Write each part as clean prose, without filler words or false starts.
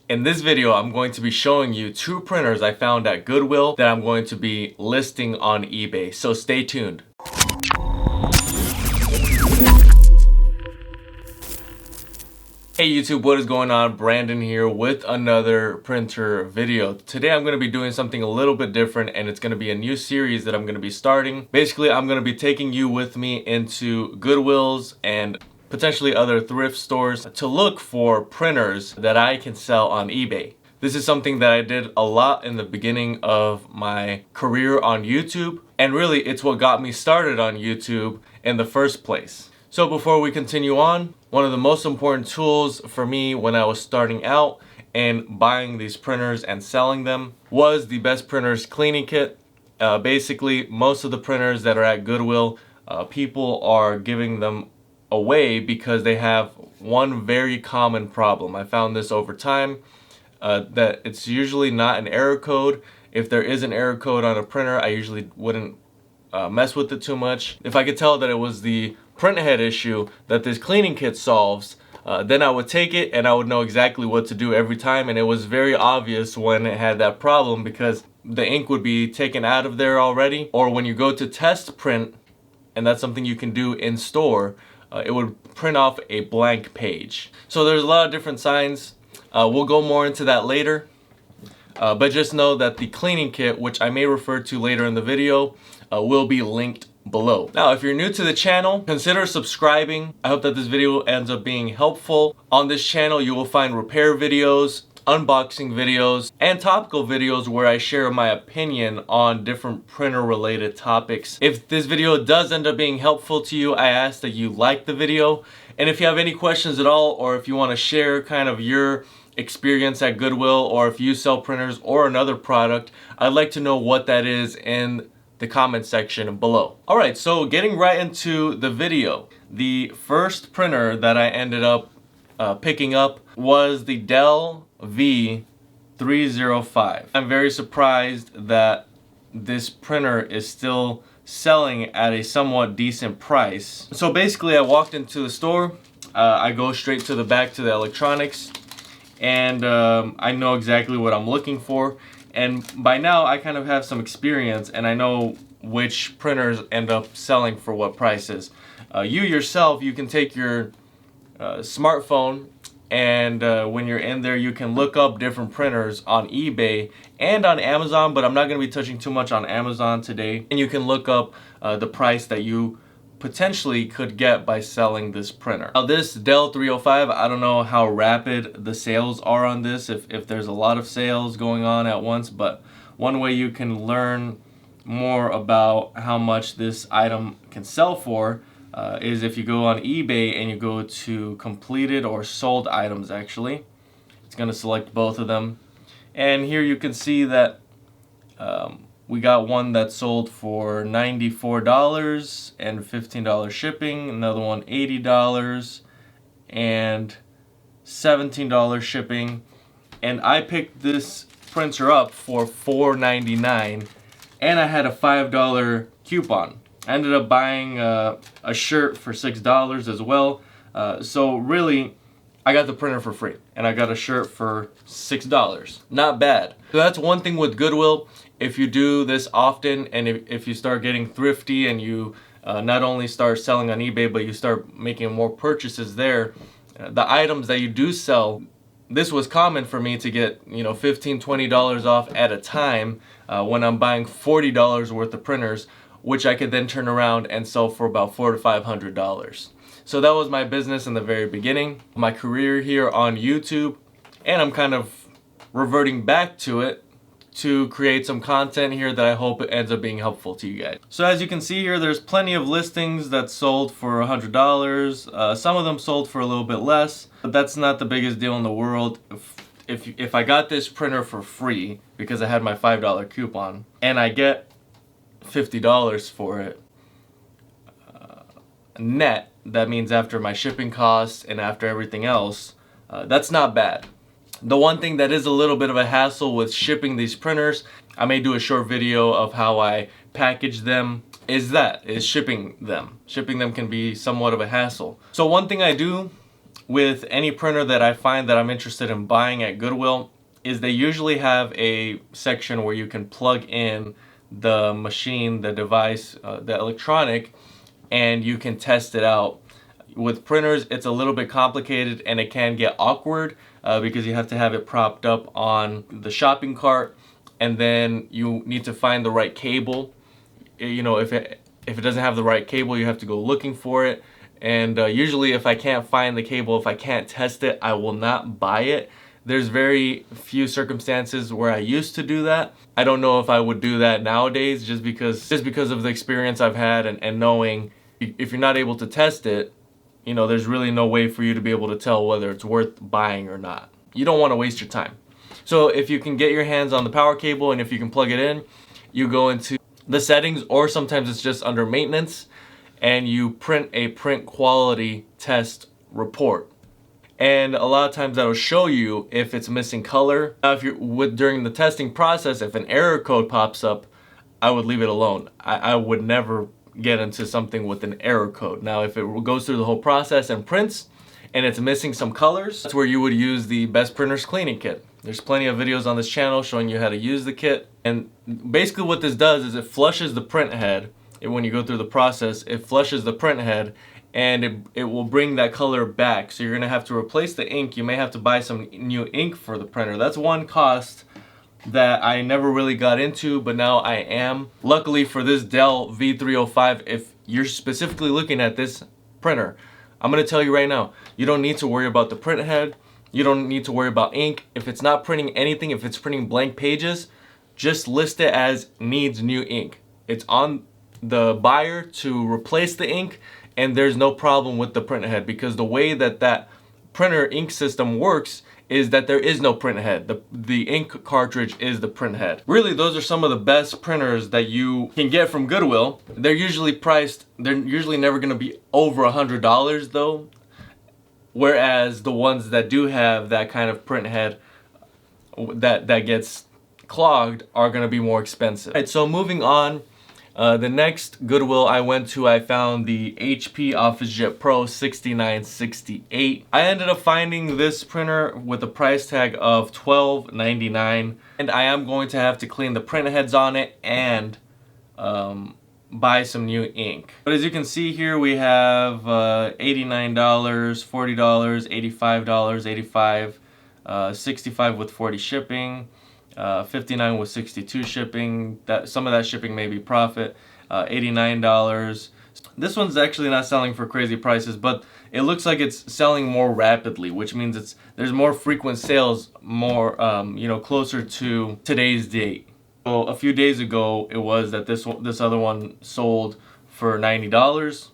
In this video, I'm going to be showing you 2 printers I found at Goodwill that I'm going to be listing on eBay, so stay tuned. Hey YouTube, what is going on? Brandon here with another printer video. Today I'm going to be doing something a little bit different, and it's going to be a new series that I'm going to be starting. Basically, I'm going to be taking you with me into Goodwills and potentially other thrift stores to look for printers that I can sell on eBay. This is something that I did a lot in the beginning of my career on YouTube, and really it's what got me started on YouTube in the first place. So before we continue on, one of the most important tools for me when I was starting out and buying these printers and selling them was the Best Printers Cleaning Kit. Basically, most of the printers that are at Goodwill, people are giving them away because they have one very common problem. I found this over time, that it's usually not an error code. If there is an error code on a printer, I usually wouldn't mess with it too much. If I could tell that it was the print head issue that this cleaning kit solves, then I would take it and I would know exactly what to do every time, and it was very obvious when it had that problem because the ink would be taken out of there already, or when you go to test print, and that's something you can do in store, it would print off a blank page. So there's a lot of different signs. We'll go more into that later, but just know that the cleaning kit, which I may refer to later in the video, will be linked below. Now, if you're new to the channel, consider subscribing. I hope that this video ends up being helpful. On this channel, you will find repair videos, unboxing videos, and topical videos where I share my opinion on different printer related topics. If this video does end up being helpful to you, I ask that you like the video. And if you have any questions at all, or if you want to share kind of your experience at Goodwill, or if you sell printers or another product, I'd like to know what that is in the comment section below. Alright, so getting right into the video. The first printer that I ended up picking up was the Dell V305. I'm very surprised that this printer is still selling at a somewhat decent price. So basically, I walked into the store, I go straight to the back to the electronics, and I know exactly what I'm looking for. And by now I kind of have some experience and I know which printers end up selling for what prices. You yourself, you can take your smartphone, and when you're in there you can look up different printers on eBay and on Amazon, but I'm not going to be touching too much on Amazon today. And you can look up the price that you potentially could get by selling this printer. Now this Dell 305, I don't know how rapid the sales are on this, if there's a lot of sales going on at once, but one way you can learn more about how much this item can sell for is if you go on eBay and you go to completed or sold items. Actually, it's going to select both of them, and here you can see that we got one that sold for $94 and $15 shipping, another one $80 and $17 shipping, and I picked this printer up for $4.99, and I had a $5 coupon. I ended up buying a shirt for $6 as well, so really I got the printer for free and I got a shirt for $6. Not bad. So that's one thing with Goodwill. If you do this often, and if you start getting thrifty and you not only start selling on eBay, but you start making more purchases there, the items that you do sell, this was common for me to get, $15, $20 off at a time when I'm buying $40 worth of printers, which I could then turn around and sell for about $400 to $500. So that was my business in the very beginning, my career here on YouTube, and I'm kind of reverting back to it to create some content here that I hope it ends up being helpful to you guys. So as you can see here, there's plenty of listings that sold for $100. Some of them sold for a little bit less, but that's not the biggest deal in the world. If I got this printer for free because I had my $5 coupon and I get $50 for it net, that means after my shipping costs and after everything else, that's not bad. The one thing that is a little bit of a hassle with shipping these printers, I may do a short video of how I package them, is shipping them. Shipping them can be somewhat of a hassle. So one thing I do with any printer that I find that I'm interested in buying at Goodwill is they usually have a section where you can plug in the machine, the device, the electronic, and you can test it out. With printers, it's a little bit complicated and it can get awkward because you have to have it propped up on the shopping cart, and then you need to find the right cable. You know, if it doesn't have the right cable, you have to go looking for it. And usually if I can't find the cable, if I can't test it, I will not buy it. There's very few circumstances where I used to do that. I don't know if I would do that nowadays just because of the experience I've had and knowing if you're not able to test it, you know, there's really no way for you to be able to tell whether it's worth buying or not. You don't want to waste your time. So if you can get your hands on the power cable and if you can plug it in, you go into the settings, or sometimes it's just under maintenance, and you print a print quality test report. And a lot of times that'll show you if it's missing color. Now, if you're during the testing process, if an error code pops up, I would leave it alone. I would never get into something with an error code. Now, if it goes through the whole process and prints and it's missing some colors, that's where you would use the Best Printers cleaning kit. There's plenty of videos on this channel showing you how to use the kit. And basically what this does is it flushes the print head. When you go through the process, it flushes the print head and it will bring that color back. So you're gonna have to replace the ink. You may have to buy some new ink for the printer. That's one cost that I never really got into, but now I am. Luckily for this Dell V305, if you're specifically looking at this printer, I'm gonna tell you right now, you don't need to worry about the print head. You don't need to worry about ink. If it's not printing anything, if it's printing blank pages, just list it as needs new ink. It's on the buyer to replace the ink, and there's no problem with the print head, because the way that printer ink system works is that there is no print head. The ink cartridge is the print head. Really, those are some of the best printers that you can get from Goodwill. They're usually priced, they're usually never gonna be over $100 though. Whereas the ones that do have that kind of print head that gets clogged are gonna be more expensive. All right, so moving on, the next Goodwill I went to, I found the HP Officejet Pro 6968. I ended up finding this printer with a price tag of $12.99, and I am going to have to clean the print heads on it and buy some new ink. But as you can see here, we have $89, $40, $85, $85, $65 with 40 shipping, $59 with 62 shipping. Some of that shipping may be profit. $89. This one's actually not selling for crazy prices, but it looks like it's selling more rapidly, which means there's more frequent sales, more you know, closer to today's date. So a few days ago, it was that this other one sold for $90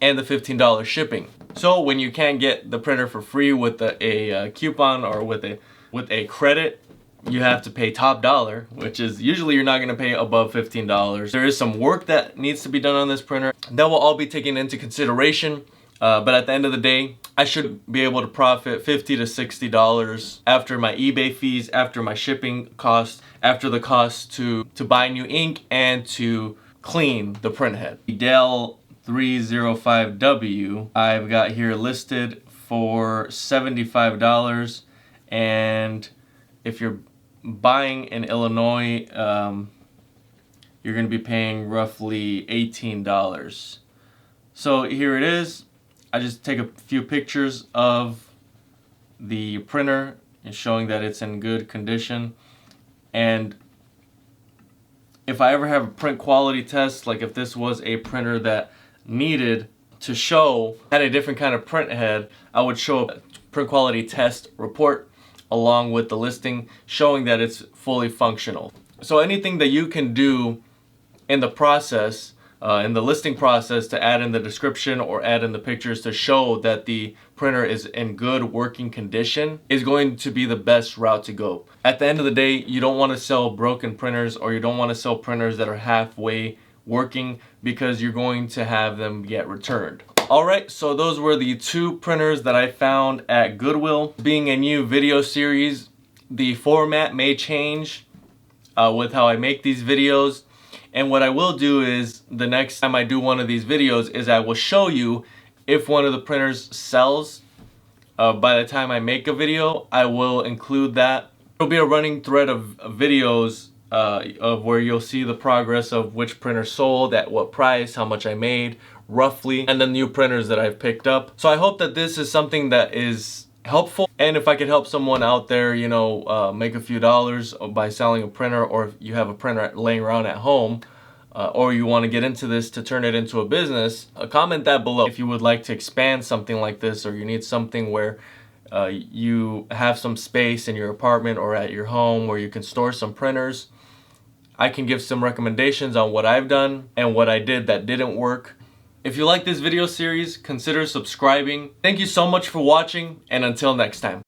and the $15 shipping. So when you can't get the printer for free with a coupon or with a credit, you have to pay top dollar, which is usually you're not going to pay above $15. There is some work that needs to be done on this printer. That will all be taken into consideration. But at the end of the day, I should be able to profit $50 to $60 after my eBay fees, after my shipping costs, after the cost to buy new ink and to clean the print head. The Dell V305w I've got here listed for $75, and if you're buying in Illinois, you're going to be paying roughly $18. So here it is. I just take a few pictures of the printer and showing that it's in good condition. And if I ever have a print quality test, like if this was a printer that needed to show had a different kind of print head, I would show a print quality test report along with the listing showing that it's fully functional. So anything that you can do in the process, in the listing process, to add in the description or add in the pictures to show that the printer is in good working condition is going to be the best route to go. At the end of the day, you don't want to sell broken printers, or you don't want to sell printers that are halfway working, because you're going to have them get returned. Alright, so those were the two printers that I found at Goodwill. Being a new video series, the format may change with how I make these videos. And what I will do is, the next time I do one of these videos, is I will show you if one of the printers sells by the time I make a video, I will include that. There'll be a running thread of videos of where you'll see the progress of which printer sold, at what price, how much I made, roughly, and the new printers that I've picked up. So I hope that this is something that is helpful, and if I could help someone out there, you know, make a few dollars by selling a printer, or if you have a printer laying around at home, or you want to get into this to turn it into a business, comment that below if you would like to expand something like this, or you need something where you have some space in your apartment or at your home where you can store some printers. I can give some recommendations on what I've done and what I did that didn't work. If you like this video series, consider subscribing. Thank you so much for watching, and until next time.